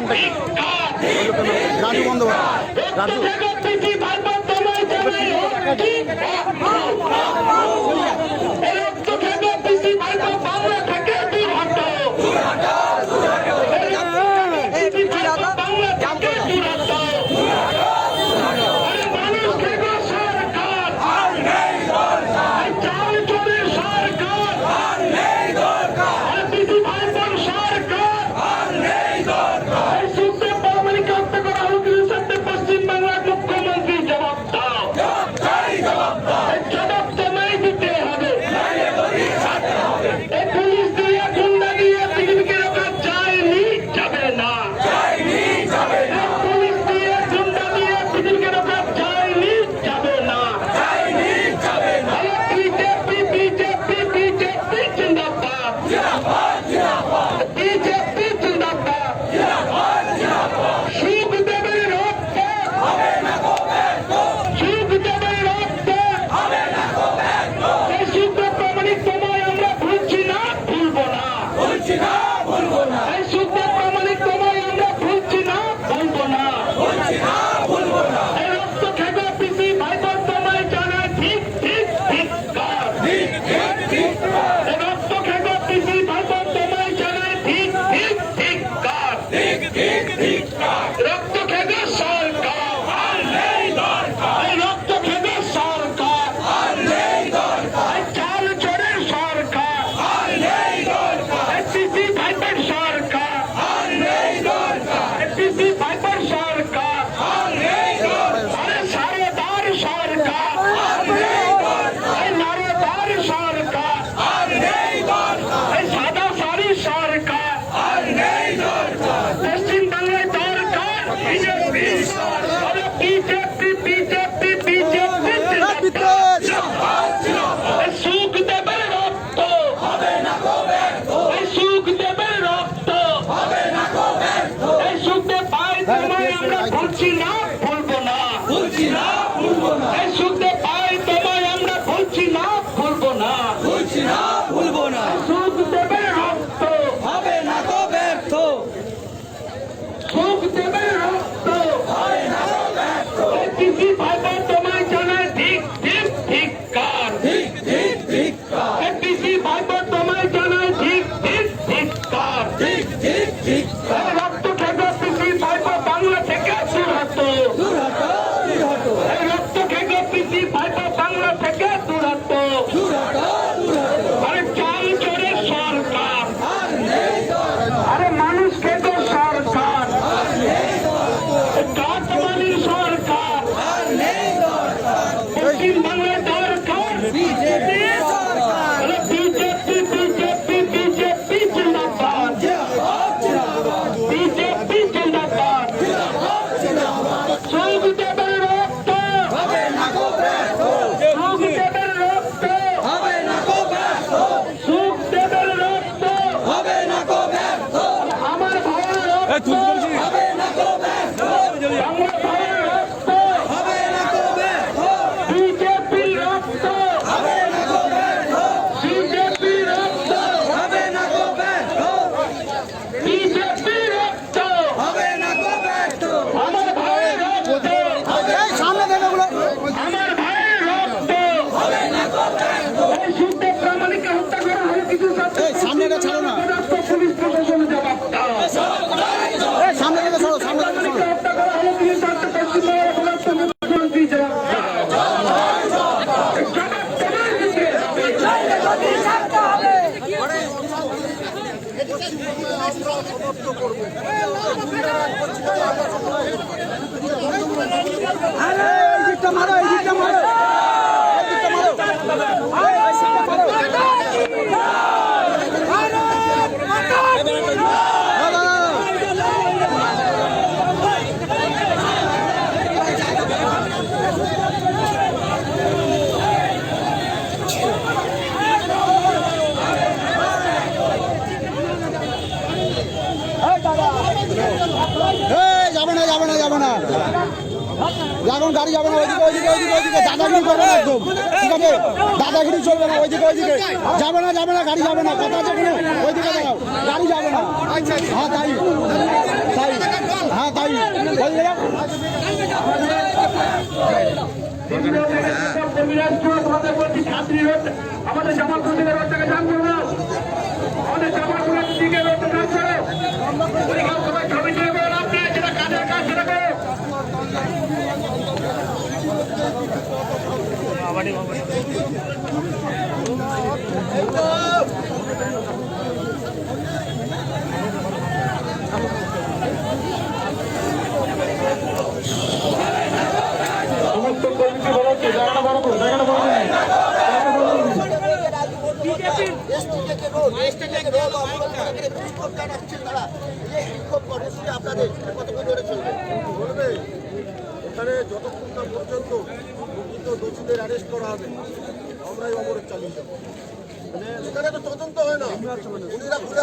নামটা কি? রাজু বন্দ্যোপাধ্যায়। রাজু এখন গাড়ি যাবে না, ওইদিকে ওইদিকে ওইদিকে ওইদিকে দাদাগিরি করবে না একদম, ঠিক আছে? দাদাগিরি চলবে না, ওইদিকে ওইদিকে যাবে না, যাবে না, গাড়ি যাবে না, কথা আছে কোনো, ওইদিকে দাঁড়াও, গাড়ি যাবে না। হ্যাঁ তাই তাই হ্যাঁ তাই আমাদের জামালপুর থেকে রোডটাকে জাম করবো, আমাদের জামালপুরের দিকে রোডটা জাম করো, সবাই ছবি তুলে করো, আপনার যেটা কাজের কাজ সেটা করো। সমস্ত কর্মীকে বলাচ্ছে জায়গাটা বড় করো, জায়গাটা বড় করো। এখানে যতক্ষণ না পর্যন্ত প্রকৃত দোষীদের অ্যারেস্ট করা হবে আমরাই অবরোধ চালিয়ে যাবো। মানে এখানে তো তদন্ত হয় না, উনিরা ঘুরে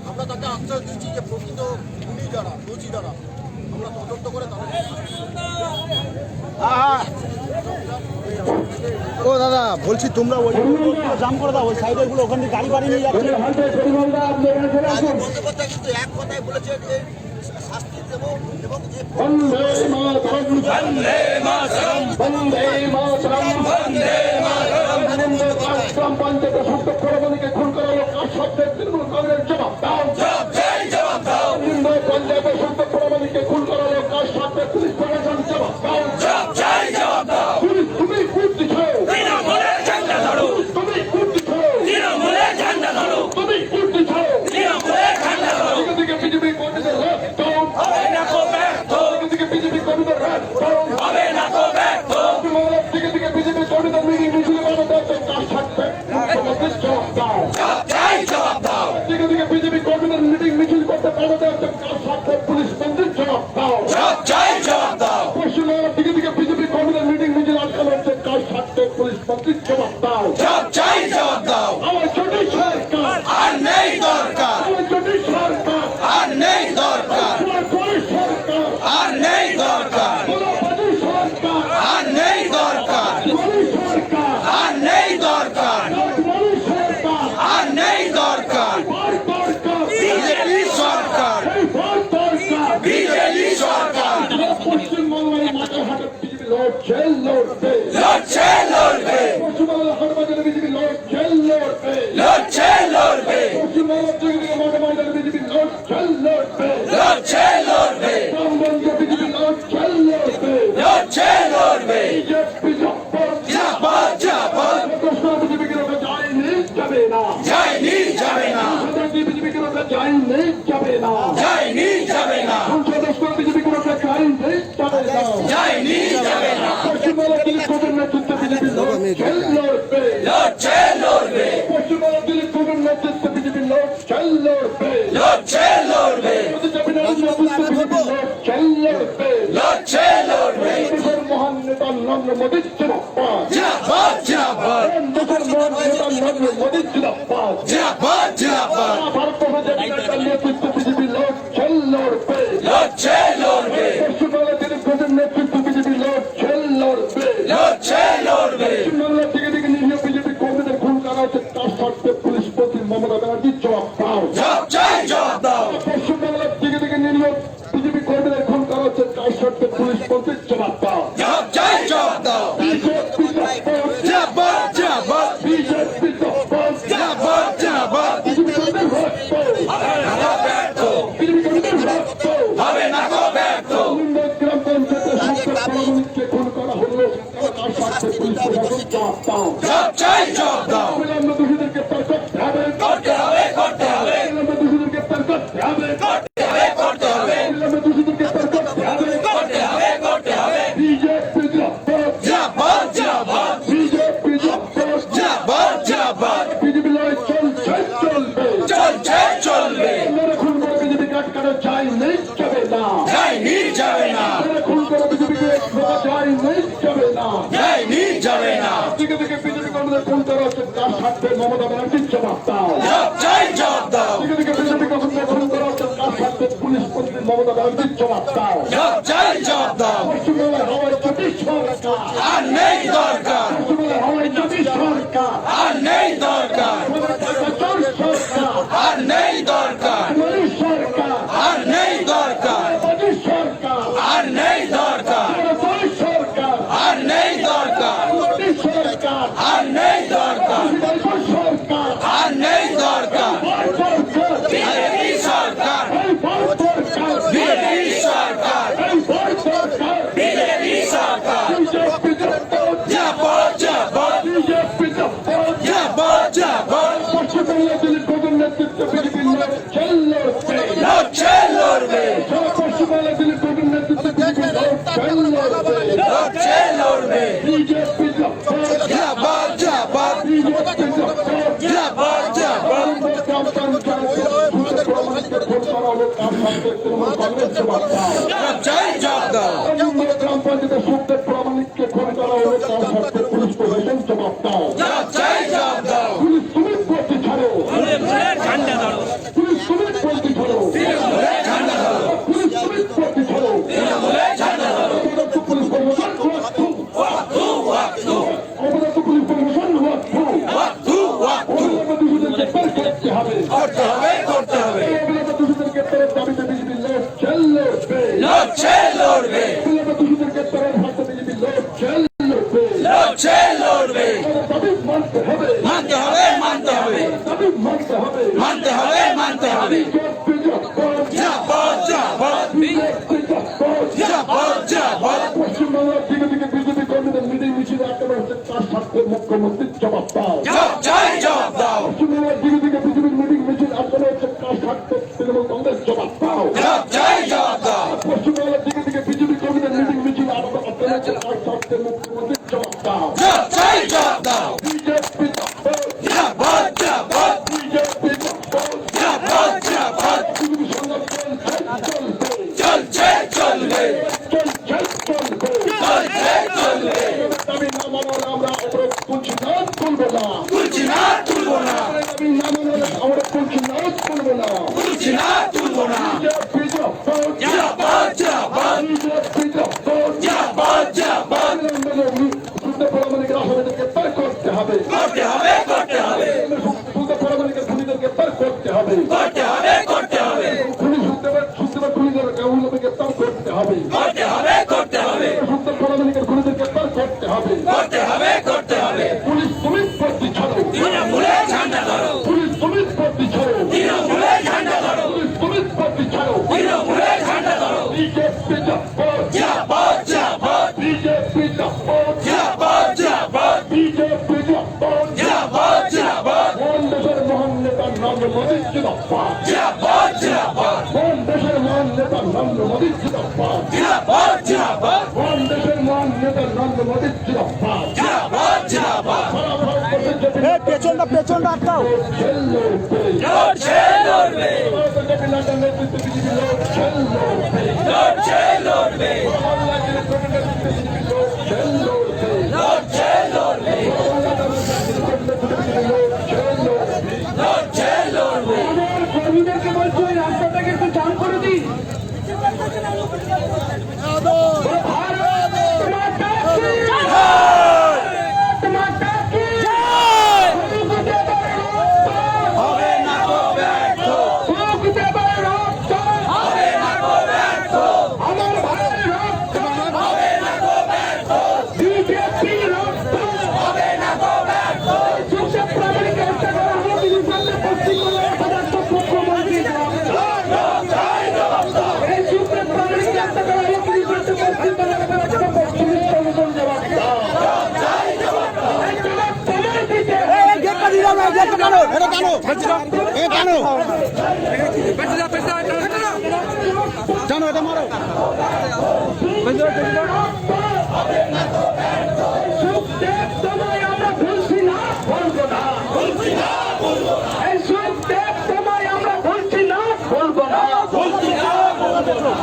আমরা তাকে আশ্বাস দিচ্ছি যে প্রকৃত গুণী যারা দোষী যারা আমরা তদন্ত করে তাদের ও দাদা বলছি তোমরা ওই জাম করে দাও, ওই সাইডে গুলো ওখান থেকে গাড়ি বাড়ি নিয়ে যাচ্ছে। বলতে বলতে কিন্তু এক কথায় বলেছে যে শাস্তি দেবো এবং যে বন্দে মাতরম, বন্দে মাতরম, বন্দে মাতরম, বন্দে মাতরম। গ্রাম পঞ্চায়েত সত্য কর্মীকে খুন করা হলো কার শব্দের তৃণমূল কংগ্রেস জবাব দাও, জবাব দাও। নিম্নয় পঞ্চায়েত সত্য কর্মীকে খুন করা হলো কার শব্দের পুলিশ প্রশাসন জবাব দাও, জবাব দাও। পুলিশ তুমি খুন দিচ্ছ, তৃণমূলের ঝান্ডা ধরো, তুমি খুন দিচ্ছ, তৃণমূলের ঝান্ডা ধরো, তুমি খুন দিচ্ছ, তৃণমূলের ঝান্ডা ধরো। এদিকে বিজেপি কর্মীদের লকডাউন হবে না কো ব্যর্থ, এদিকে বিজেপি কর্মীদের লকডাউন হবে না কো ব্যর্থ। এদিকে বিজেপি কর্মীদের মিটিং মিছিল বানাতে কাজ থাকবে, জবাব দাও, জবাব দাও। এদিকে বিজেপি কর্মীদের মিটিং মিছিল করতে বানাতে কাজ থাকবে, পুলিশ মন্ত্রীর জবাব দাও, জবাব দাও। পশ্চিমবঙ্গের দিকে বিজেপি কর্মীদের মিটিং মিছিল আটকানো হচ্ছে, কাজ থাকবে, পুলিশ মন্ত্রীর জবাব দাও, জবাব দাও। আমার ছোট সরকার আর নেই দরকার, আমার ছোট সরকার আর নেই দরকার, সরকার আর নেই দরকার, সরকার আর নেই দরকার, সরকার আর নেই দরকার, সরকার আর নেই দরকার। বিজেপি সরকার, বিজেপি সরকার। পশ্চিমবঙ্গের মাঠে হাটে বিজেপি লড়ছে, লড়বে, লড়ছে, লড়বে। পশ্চিমবঙ্গের হাটে বাজারে বিজেপি লড়ছে, লড়বে, লড়ছে, লড়বে। পশ্চিমবঙ্গের মাঠে বাজারে বিজেপি লড়ছে, লড়বে, লড়ছে, লড়বে। গ্রামগঞ্জে বিজেপি লড়ছে, লড়বে, লড়ছে, লড়বে। বিজেপি জিন্দাবাদ, জিন্দাবাদ। বিজেপিকে রোখা যায়নি, যাবে না, যায়নি, যাবে না। বিজেপিকে রোখা যায়নি, যাবে না, যায়নি, যাবে না। বিজেপিকে রোখা যায়নি, যাবে না, যায়নি, যাবে না। পশ্চিমবঙ্গের দিলীপ ঘোষের নেতৃত্বে বিজেপি লড়ছে, লড়বে, লড়ছে, লড়বে। পশ্চিমবঙ্গের দিলীপ ঘোষের নেতৃত্বে বিজেপি লড়ছে, মোদির জিন্দাবাদ জিন্দাবাদ জিন্দাবাদ দেশের মহান নেতা নরেন্দ্র মোদির জিন্দাবাদ জিন্দাবাদ জিন্দাবাদ ভারতবর্ষের নেতার নেতৃত্ব বিজেপি লড়ছে লড়বে লড়ছে লড়বে পশ্চিমবাংলা থেকে গভীর নেতৃত্ব বিজেপি লড়ছে লড়বে লড়ছে লড়বে পশ্চিমবাংলা থেকে নিরীহ বিজেপি কর্মীদের খুন করা হচ্ছে তার স্বার্থে পুলিশ মন্ত্রী মমতা ব্যানার্জি জবাব দাও জবাব চাই জবাব দাও পশ্চিমবাংলা থেকে নিরীহ বিজেপি কর্মীদের খুন করা হচ্ছে তার স্বার্থে পুলিশ মন্ত্রী জবাব দাও জবাব চাই জবাব দাও বিজেপি জিন্দাবাদ জিন্দাবাদ বিজেপি জিন্দাবাদ জিন্দাবাদ বিজেপি কর্মীদের বিজেপি কর্মীদের হবে না গো ব্যর্থ গ্রাম পঞ্চায়েতের সত্তর কর্মীকে খুন করা হলো তার স্বার্থে পুলিশ প্রশাসন জবাব দাও জবাব চাই জবাব দাও অবিলম্ব দোষীদের গ্রেপ্তার করতে হবে করতে হবে করতে হবে অবিলম্ব দোষীদের গ্রেপ্তার করতে হবে করতে হবে করতে হবে অবিলম্ব দোষীদের গ্রেপ্তার করতে হবে করতে হবে করতে হবে বিজেপি জিন্দাবাদ জিন্দাবাদ বিজেপি জিন্দাবাদ জিন্দাবাদ বিজেপি লড়াই চলছে চলবে চলছে চলবে আপনারা খুন করে বিজেপি কাটকানো চাই নেই যাবে না যায়নি যাবে না আপনারা খুন করে বিজেপিকে রোকা চাই নেই যাবে না যায়নি যাবে না দিকে দিকে বিজেপি কর্মীদের খুন করা হচ্ছে তার স্বার্থে মমতা ব্যানার্জির জবাব দাও জবাব চাই জবাব দাও দিকে দিকে বিজেপি কর্মীদের খুন করা হচ্ছে তার স্বার্থে পুলিশ মন্ত্রী মমতা ব্যানার্জির জবাব দাও জবাব চাই জবাব দাও পশ্চিমবাংলার হাওয়ায় যদি সরকার আর নেই দরকার পশ্চিমবাংলার হাওয়ায় যদি সরকার আর নেই দরকার সরকার আর নেই দরকার সরকার আর নেই দরকার সরকার আর নেই দরকার সরকার আর নেই দরকার সরকার আর নেই দরকার সরকার আর নেই দরকার বিজেপি সরকার বিজেপি সরকার বিজেপি সরকার জিন্দাবাদ জিন্দাবাদ জিন্দাবাদ জিন্দাবাদ পশ্চিমবাংলা দিল্লির প্রধান নেতৃত্ব বিজেপি লড়ছে লড়ছে লড়বে পশ্চিমবাংলা দিল্লির প্রধান নেতৃত্ব বিজেপি লড়ছে লড়ছে লড়বে বিজেপি জিন্দাবাদ জিন্দাবাদ জিন্দাবাদ জিন্দাবাদ জবাব চাই জবাব দাও গ্রাম পঞ্চায়েতের সূত্রে প্রামাণিককে খুন করা হলো তার স্বার্থে পুলিশ প্রশাসন জবাব দাও জবাব চাই জবাব দাও পুলিশ তুমি বলতে ছাড়ো পুলিশ তুমি বলতে ছাড়ো ঠান্ডা ধরো পুলিশ তুমি বলতে ছাড়ো অপরাধ পুলিশ প্রশাসন অপরাধ পুলিশ প্রশাসন ওয়াক্তু ওয়াক্তু অপরাধ দোষীদের গ্রেপ্তার করতে হবে করতে হবে করতে হবে অপরাধ দোষীদের গ্রেপ্তারের দাবিতে বিজেপি লড়ছে লড়ছে লড়বে অপরাধ দোষীদের গ্রেপ্তারের স্বার্থে বিজেপি লড়ছে লড়ছে লড়বে দাবি মানতে হবে মানতে হবে মানতে হবে দাবি মানতে হবে মানতে হবে মানতে হবে জিন্দাবাদ জিন্দাবাদ জিন্দাবাদ জিন্দাবাদ পশ্চিমবাংলার দিকে দিকে বিজেপি কর্মীদের মিটিং মিছিল আটকানো হচ্ছে তার স্বার্থে মুখ্যমন্ত্রীর জবাব দাও জবাব চাই জবাব দাও পশ্চিমবাংলার দিকে দিকে বিজেপির মিটিং মিছিল আটকানো হচ্ছে তার স্বার্থে তৃণমূল কংগ্রেস জবাব দাও জবাব চাই জবাব দাও পশ্চিমবাংলার দিকে দিকে বিজেপি কর্মীদের মিটিং মিছিল আটকানো হচ্ছে তার স্বার্থে মুখ্যমন্ত্রীর জবাব দাও জবাব চাই জবাব দাও বিজেপি জিন্দাবাদ জিন্দাবাদ বিজেপি জিন্দাবাদ জিন্দাবাদ বিজেপি সংগ্রাম চলছে চলবে চলছে চলছে চলবে দাবি না মানলে আমরা অবরোধ তুলছি না তুলবো না তুলছি না তুলবো না দাবি না মানলে আমরা তুলছি না তুলবো না তুলছি না তুলবো না বিজেপি জিন্দাবাদ জিন্দাবাদ বিজেপি জিন্দাবাদ জিন্দাবাদ শুদ্ধ পরামানিকের আসামিদেরকে তার করতে হবে করতে হবে করতে হবে শুদ্ধ পরামানিকের খুনিদেরকে তার করতে হবে করতে হবে করতে হবে খুনি শুদ্ধবার খুনিদের কাউকে তার করতে হবে করতে হবে করতে হবে শুদ্ধ পরামানিকের খুনিদেরকে তার করতে হবে করতে হবে করতে হবে পুলিশ তুমি প্রতি ছাড়ো তৃণমূলে ঝান্ডা ধরো পুলিশ তুমি প্রতি ছাড়ো তৃণমূলে ঝান্ডা ধরো পুলিশ তুমি প্রতি ছাড়ো তৃণমূলে ঝান্ডা ধরো বিজেপি জিন্দাবাদ জিন্দাবাদ বিজেপি জিন্দাবাদ জিন্দাবাদ বিজেপি জিন্দাবাদ জিন্দাবাদ কোন দেশের মহান নেতা নরেন্দ্র মোদী জিন্দাবাদ জিন্দাবাদ জিন্দাবাদ কোন দেশের মহান নেতা নরেন্দ্র মোদী জিন্দাবাদ জিন্দাবাদ জিন্দাবাদ কোন দেশের মহান নেতা নরেন্দ্র মোদী জিন্দাবাদ জিন্দাবাদ জিন্দাবাদ সারা ভারতবর্ষের যে পেছনটা আটকাও লড়ছে লড়ছে লড়বে ভারতের যে বিনাটা নেতৃত্ব বিজেপি লড়ছে লড়ছে লড়বে বাংলাদেশের নেতৃত্ব বিজেপি লড়ছে এটা টানো এ টানো টানো এটা মারো সুখদেব তোমায় আমরা ভুলছি না, ভুলবো না। এই সুখদেব তোমায় আমরা ভুলছি না, ভুলবো না।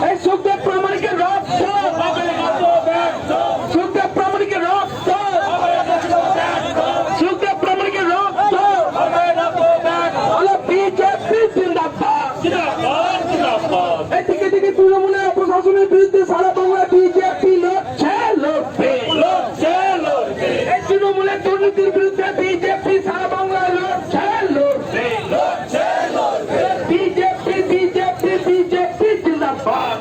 এই সুখদেব প্রামাণিকের রক্ত, সুখদেব প্রামাণিকের রক্ত, সুখদেব প্রামাণিকের রক্ত, হলো বিজেপি জিন্দাবাদ। এদিকে দিকে তৃণমূলের প্রশাসনের বিরুদ্ধে সারা বাংলা বিজেপি লড়ছে, লড়বে। এই তৃণমূলের দুর্নীতির বিরুদ্ধে বিজেপি সারা বাংলা লড়ছে, লড়বে। বিজেপি বিজেপি বিজেপি জিন্দাবাদ।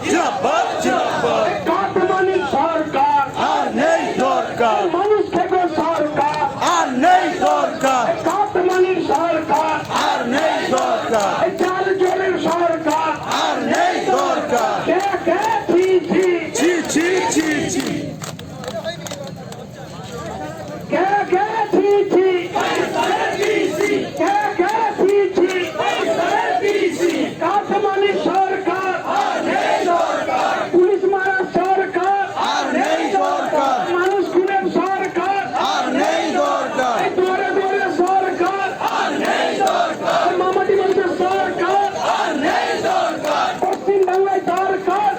কাটমানির সরকার আর নেই দরকার মানুষ থেকে সরকার, আর নেই দরকার কাটমানির সরকার, আর নেই দরকার চাল জলের সরকার, আর নেই দরকার কে কে পিছি, ছি ছি ছি ছি কে কে পিছি, কে কে পিছি, কাটমানির সরকার, পুলিশ মারার সরকার, আর নেই দরকার মানুষ খুনের সরকার, আর নেই দরকার দরে দরে সরকার, মামাটি মানুষের সরকার, পশ্চিম বাংলায় দরকার,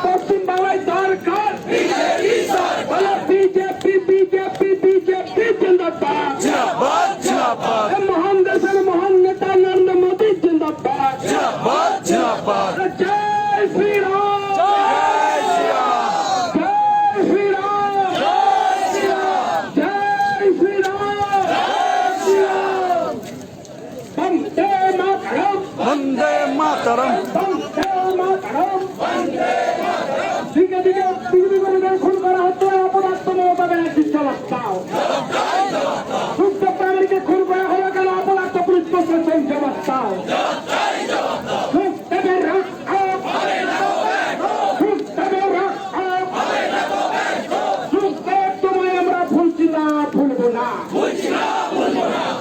পশ্চিম বাংলায় দরকার, বলো বিজেপি বিজেপি বিজেপি জিন্দাবাদ। জিন্দাবাদ জিন্দাবাদ মহান দেশের মহান নেতা নরেন্দ্র মোদী জিন্দাবাদ। জিন্দাবাদ জিন্দাবাদ জয় শ্রীরাম, জয় শ্রীরাম, জয় শ্রীরাম, বন্দে মাতরম, বন্দে মাতরম বন্দে মাতরম। দিকে দিকে বিজেপি কর্মীদের খুন করা হচ্ছে, অপরাধ মমতা ব্যানার্জির জবাব। সুখদেব প্রামাণিককে খুন করা হলো কেন? অপরাধ পুলিশ প্রশাসন জবাব দাও। সুখদেবের রক্ত, সুখদেবের রক্ত, সুখদেব তোমায় আমরা ভুলছি না, ভুলবো না।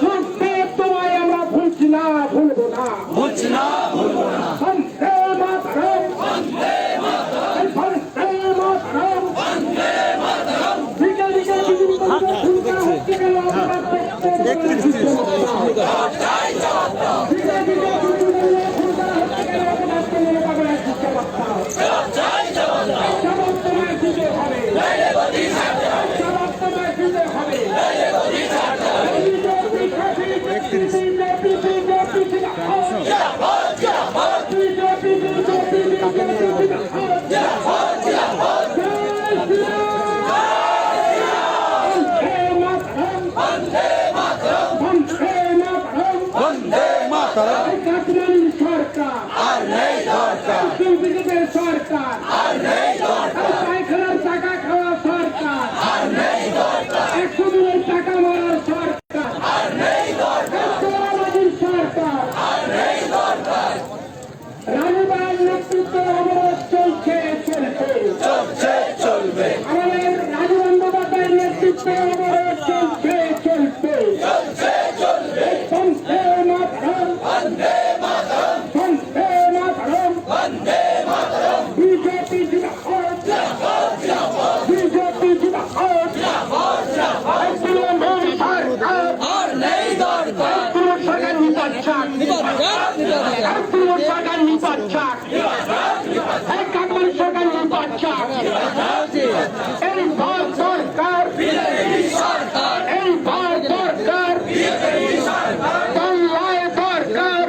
সুখদেব তোমায় আমরা ভুলছি না, ভুলবো না। বুঝছি না ভুলবো না বন্দে মাতরম, বন্দে মাতরম। দিকে দিকে বিজেপি কর্মীদের খুন করা হচ্ছে কেন? অপরাধ পুলিশ প্রশাসন জবাব দাও। দিকে দিকে বিজেপি কর্মীদের খুন করা হচ্ছে কেন? অপরাধ মমতা ব্যানার্জির জবাব দাও। জবাব তোমায় দিতে হবে, জবাব তোমায় দিতে হবে। বিজেপি বিজেপি বিজেপি জিন্দাবাদ, বিজেপি বিজেপি বিজেপি জিন্দাবাদ। জয় শ্রীরাম, বন্দে মাতরম, বন্দে মাতরম। বন্দে মাতরম কাটমানির সরকার, আর নেই দরকার বিজেপির সরকার, পায়খানার টাকা খাওয়া সরকার, 100 দিনের টাকা মারার সরকার, চোরাবাজির সরকার, রাজুবাইয়ের নেতৃত্বে অবরোধ চলছে, চলবে। চলছে চলবে আমাদের রাজু বন্দ্যোপাধ্যায়ের নেতৃত্বে অবরোধ চলছে, চলবে। বন্দে মাতরম, বন্দে মাতরম, বিজেপি জিন্দাবাদ, বিজেপি জিন্দাবাদ। তৃণমূল সরকার, আর নেই দরকার তৃণমূল সরকার নিপাচ্ছাক, তৃণমূল সরকার নিপাচ্ছাক, কাটমানি সরকার নিপাচ্ছাক। এই ভার সরকার, এই ভার সরকার, বাংলায় সরকার,